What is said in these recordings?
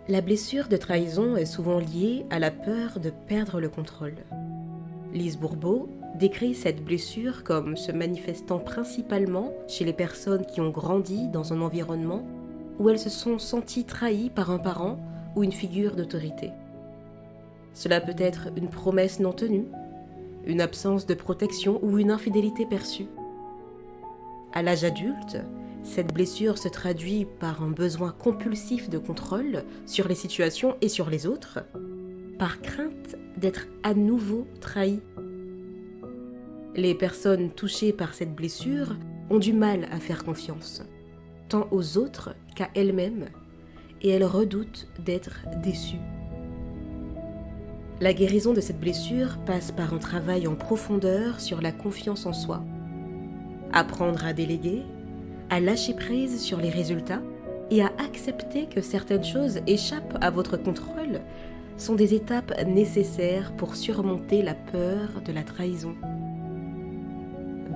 La blessure de trahison est souvent liée à la peur de perdre le contrôle. Lise Bourbeau décrit cette blessure comme se manifestant principalement chez les personnes qui ont grandi dans un environnement où elles se sont senties trahies par un parent ou une figure d'autorité. Cela peut être une promesse non tenue, une absence de protection ou une infidélité perçue. À l'âge adulte, cette blessure se traduit par un besoin compulsif de contrôle sur les situations et sur les autres, par crainte d'être à nouveau trahi. Les personnes touchées par cette blessure ont du mal à faire confiance, tant aux autres qu'à elles-mêmes, et elles redoutent d'être déçues. La guérison de cette blessure passe par un travail en profondeur sur la confiance en soi. Apprendre à déléguer, à lâcher prise sur les résultats et à accepter que certaines choses échappent à votre contrôle sont des étapes nécessaires pour surmonter la peur de la trahison.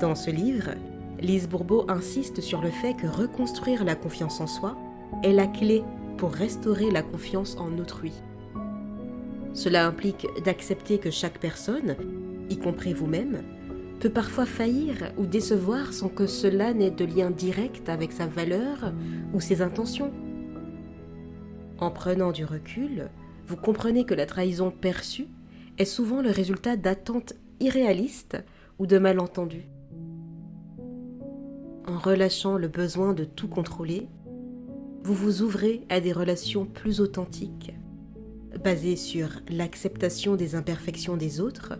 Dans ce livre, Lise Bourbeau insiste sur le fait que reconstruire la confiance en soi est la clé pour restaurer la confiance en autrui. Cela implique d'accepter que chaque personne, y compris vous-même, peut parfois faillir ou décevoir sans que cela n'ait de lien direct avec sa valeur ou ses intentions. En prenant du recul, vous comprenez que la trahison perçue est souvent le résultat d'attentes irréalistes ou de malentendus. En relâchant le besoin de tout contrôler, vous vous ouvrez à des relations plus authentiques, basées sur l'acceptation des imperfections des autres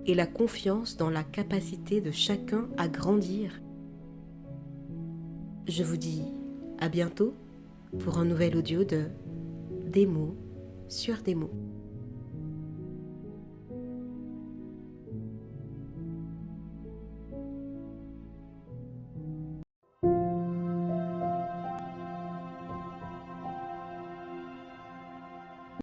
et la confiance dans la capacité de chacun à grandir. Je vous dis à bientôt pour un nouvel audio de Des mots sur des mots.